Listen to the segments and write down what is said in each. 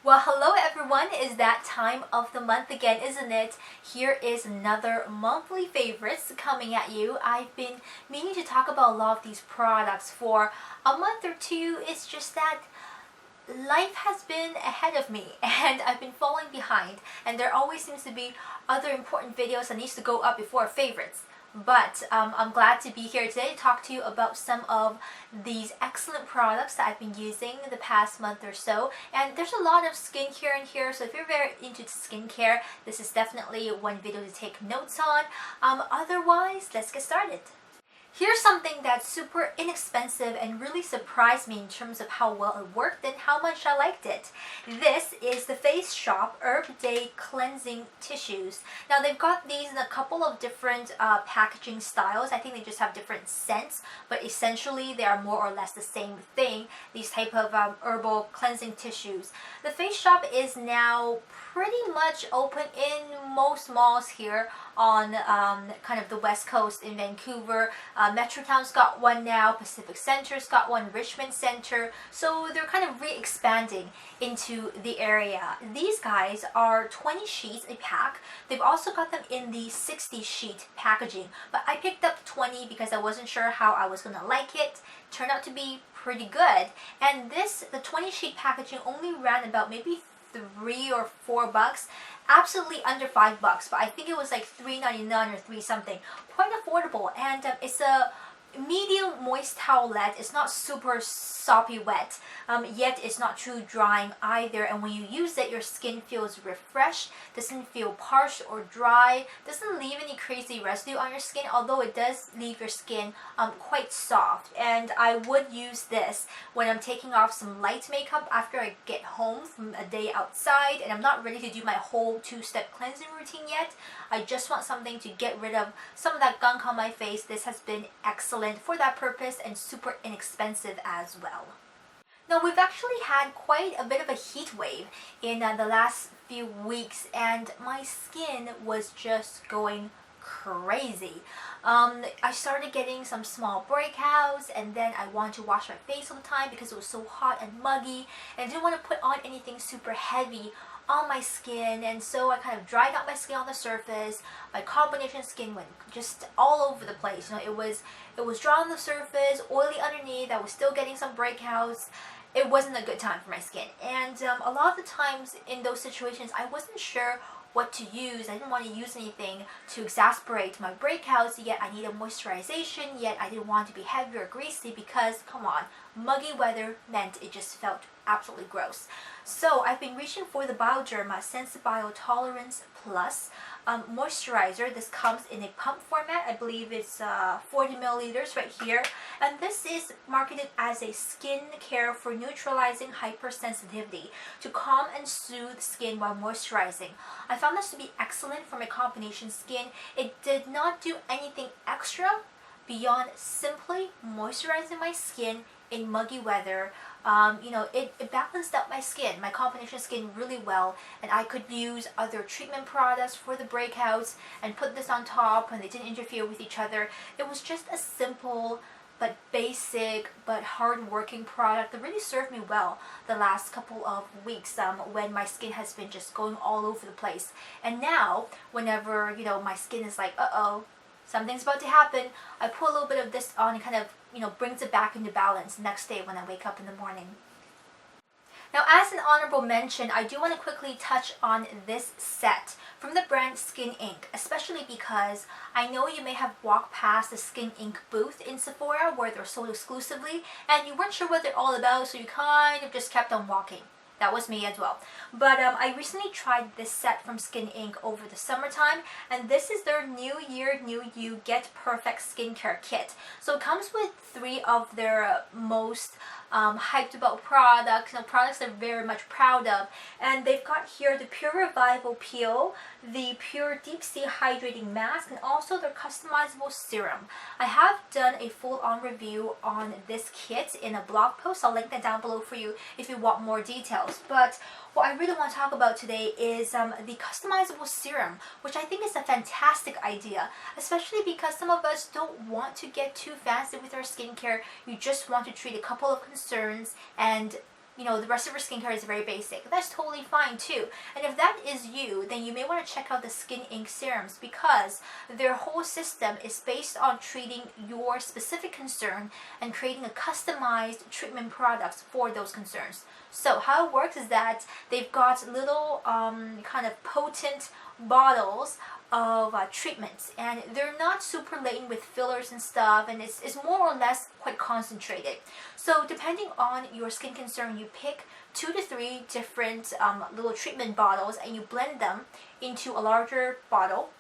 Well, hello everyone. Is that time of the month again, isn't it? Here is another monthly favorites coming at you. I've been meaning to talk about a lot of these products for a month or two. It's just that life has been ahead of me and I've been falling behind, and there always seems to be other important videos that needs to go up before favorites. But I'm glad to be here today to talk to you about some of these excellent products that I've been using the past month or so. And there's a lot of skincare in here, so if you're very into skincare, this is definitely one video to take notes on. Otherwise, let's get started. Here's something that's super inexpensive and really surprised me in terms of how well it worked and how much I liked it. This is the Face Shop Herb Day Cleansing Tissues. Now they've got these in a couple of different packaging styles. I think they just have different scents, but essentially they are more or less the same thing. These type of herbal cleansing tissues. The Face Shop is now pretty much open in most malls here on kind of the west coast in Vancouver. Metrotown's got one now, Pacific Center's got one, Richmond Center, so they're kind of re-expanding into the area. These guys are 20 sheets a pack. They've also got them in the 60 sheet packaging, but I picked up 20 because I wasn't sure how I was gonna like it. Turned out to be pretty good, and the 20 sheet packaging only ran about maybe $3 or $4, absolutely under $5, but I think it was like $3.99 or $3 something. Quite affordable, and it's a medium moist towelette. It's not super soppy wet, yet it's not too drying either, and when you use it, your skin feels refreshed, doesn't feel parched or dry, doesn't leave any crazy residue on your skin, although it does leave your skin quite soft. And I would use this when I'm taking off some light makeup after I get home from a day outside and I'm not ready to do my whole two-step cleansing routine yet. I just want something to get rid of some of that gunk on my face. This has been excellent for that purpose and super inexpensive as well. Now, we've actually had quite a bit of a heat wave in the last few weeks, and my skin was just going crazy. I started getting some small breakouts, and then I wanted to wash my face all the time because it was so hot and muggy, and I didn't want to put on anything super heavy on my skin, and so I kind of dried out my skin on the surface. My combination skin went just all over the place. You know, it was dry on the surface, oily underneath. I was still getting some breakouts. It wasn't a good time for my skin, and a lot of the times in those situations I wasn't sure what to use. I didn't want to use anything to exasperate my breakouts, yet I needed moisturization, yet I didn't want to be heavy or greasy because, come on, muggy weather meant it just felt absolutely gross. So I've been reaching for the Bioderma Sensibio Tolerance Plus moisturizer. This comes in a pump format. I believe it's 40 milliliters right here, and this is marketed as a skin care for neutralizing hypersensitivity to calm and soothe skin while moisturizing. I found this to be excellent for my combination skin. It did not do anything extra beyond simply moisturizing my skin in muggy weather. You know, it balanced out my skin, my combination skin really well, and I could use other treatment products for the breakouts and put this on top, and they didn't interfere with each other. It was just a simple but basic but hard-working product that really served me well the last couple of weeks when my skin has been just going all over the place. And now, whenever, you know, my skin is like, uh-oh, something's about to happen, I put a little bit of this on and kind of, you know, brings it back into balance next day when I wake up in the morning. Now, as an honorable mention, I do want to quickly touch on this set from the brand Skin Inc., especially because I know you may have walked past the Skin Inc. booth in Sephora where they're sold exclusively, and you weren't sure what they're all about, so you kind of just kept on walking. That was me as well. But I recently tried this set from Skin Inc. over the summertime, and this is their New Year, New You Get Perfect Skincare Kit. So it comes with 3 of their most hyped about products, you know, products they're very much proud of. And they've got here the Pure Revival Peel, the Pure Deep Sea Hydrating Mask, and also their customizable serum. I have done a full-on review on this kit in a blog post. I'll link that down below for you if you want more details. But what I really want to talk about today is the customizable serum, which I think is a fantastic idea, especially because some of us don't want to get too fancy with our skincare. You just want to treat a couple of concerns and the rest of your skincare is very basic. That's totally fine too. And if that is you, then you may want to check out the Skin Inc. serums, because their whole system is based on treating your specific concern and creating a customized treatment products for those concerns. So how it works is that they've got little kind of potent bottles of treatments, and they're not super laden with fillers and stuff, and it's more or less quite concentrated. So depending on your skin concern, you pick 2 to 3 different little treatment bottles, and you blend them into a larger bottle,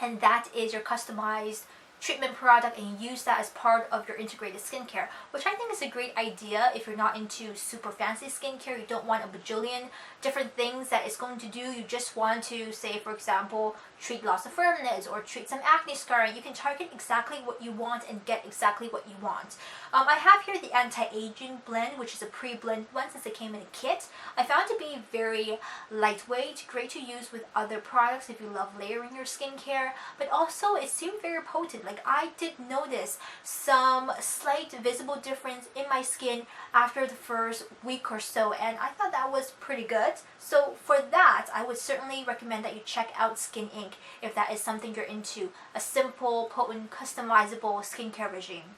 and that is your customized treatment product, and you use that as part of your integrated skincare, which I think is a great idea if you're not into super fancy skincare. You don't want a bajillion different things that it's going to do. You just want to, say for example, treat loss of firmness or treat some acne scarring. You can target exactly what you want and get exactly what you want. I have here the anti-aging blend, which is a pre-blend one since it came in a kit. I found it to be very lightweight, great to use with other products if you love layering your skincare, but also it seemed very potent. Like, I did notice some slight visible difference in my skin after the first week or so, and I thought that was pretty good. So for that, I would certainly recommend that you check out Skin Inc. if that is something you're into, a simple, potent, customizable skincare regime.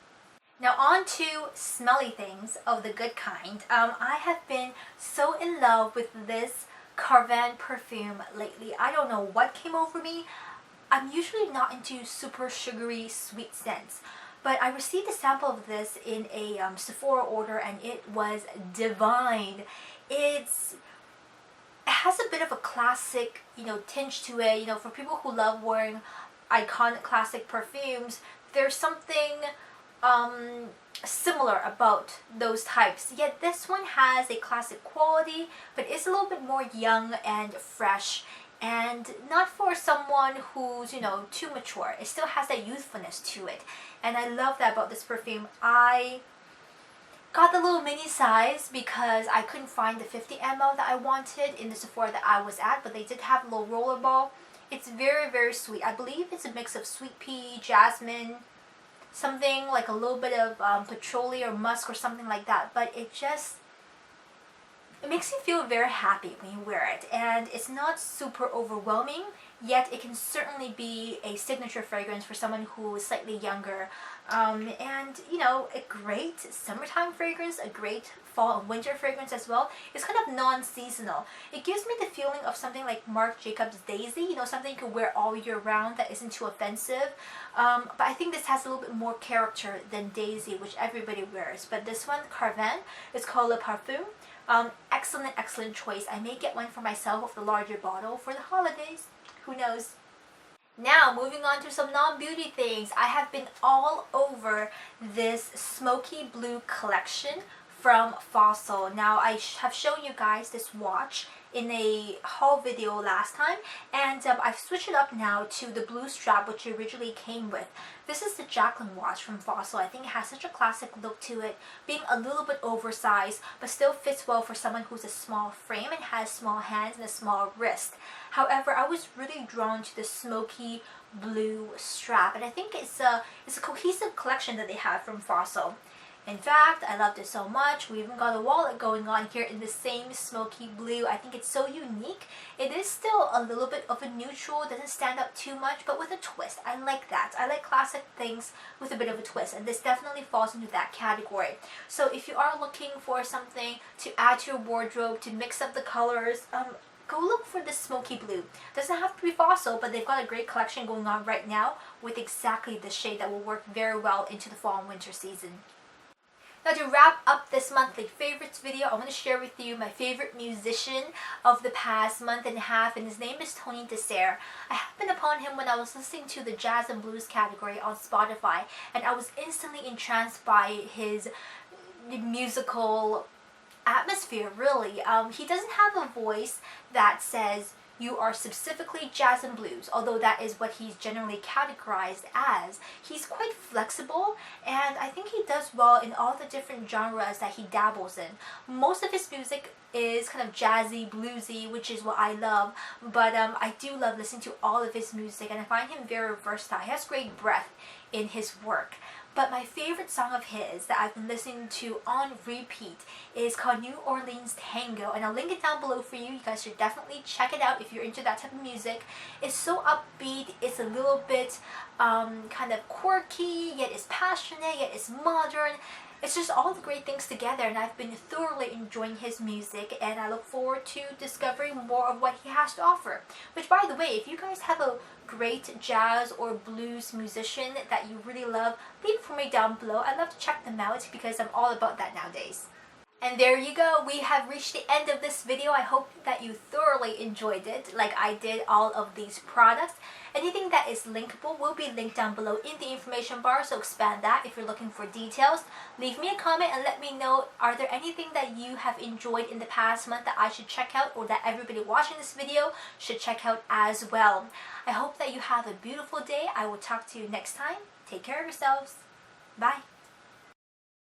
Now on to smelly things of the good kind. I have been so in love with this Carven perfume lately. I don't know what came over me. I'm usually not into super sugary sweet scents, but I received a sample of this in a Sephora order, and it was divine. It has a bit of a classic, tinge to it. For people who love wearing iconic classic perfumes, there's something similar about those types. Yet this one has a classic quality, but it's a little bit more young and fresh, and not for someone who's, too mature. It still has that youthfulness to it, and I love that about this perfume. I got the little mini size because I couldn't find the 50 ml that I wanted in the Sephora that I was at, but they did have a little roller ball. It's very, very sweet. I believe it's a mix of sweet pea, jasmine, something like a little bit of patchouli or musk or something like that, but it makes you feel very happy when you wear it, and it's not super overwhelming, yet it can certainly be a signature fragrance for someone who is slightly younger, and a great summertime fragrance, a great fall and winter fragrance as well. It's kind of non-seasonal. It gives me the feeling of something like Marc Jacobs Daisy, something you can wear all year round that isn't too offensive, but I think this has a little bit more character than Daisy, which everybody wears. But this one, Carven, is called Le Parfum. Excellent choice. I may get one for myself of the larger bottle for the holidays. Who knows? Now, moving on to some non-beauty things. I have been all over this Smoky Blue collection from Fossil. Now, I have shown you guys this watch in a haul video last time, and I've switched it up now to the blue strap, which it originally came with. This is the Jacqueline watch from Fossil. I think it has such a classic look to it, being a little bit oversized, but still fits well for someone who's a small frame and has small hands and a small wrist. However, I was really drawn to the smoky blue strap, and I think it's a cohesive collection that they have from Fossil. In fact, I loved it so much. We even got a wallet going on here in the same smoky blue. I think it's so unique. It is still a little bit of a neutral, doesn't stand out too much, but with a twist. I like that. I like classic things with a bit of a twist, and this definitely falls into that category. So if you are looking for something to add to your wardrobe, to mix up the colors, go look for this smoky blue. Doesn't have to be Fossil, but they've got a great collection going on right now with exactly the shade that will work very well into the fall and winter season. Now, to wrap up this monthly favorites video, I want to share with you my favorite musician of the past month and a half, and his name is Tony Desser. I happened upon him when I was listening to the jazz and blues category on Spotify, and I was instantly entranced by his musical atmosphere, really. He doesn't have a voice that says you are specifically jazz and blues, although that is what he's generally categorized as. He's quite flexible, and I think he does well in all the different genres that he dabbles in. Most of his music is kind of jazzy, bluesy, which is what I love, but I do love listening to all of his music, and I find him very versatile. He has great breadth in his work. But my favorite song of his that I've been listening to on repeat is called New Orleans Tango, and I'll link it down below for you. You guys should definitely check it out if you're into that type of music. It's so upbeat, it's a little bit kind of quirky, yet it's passionate, yet it's modern. It's just all the great things together, and I've been thoroughly enjoying his music, and I look forward to discovering more of what he has to offer. Which, by the way, if you guys have a great jazz or blues musician that you really love, leave it for me down below. I'd love to check them out because I'm all about that nowadays. And there you go, we have reached the end of this video. I hope that you thoroughly enjoyed it like I did all of these products. Anything that is linkable will be linked down below in the information bar, so expand that if you're looking for details. Leave me a comment and let me know, are there anything that you have enjoyed in the past month that I should check out, or that everybody watching this video should check out as well. I hope that you have a beautiful day. I will talk to you next time. Take care of yourselves. Bye.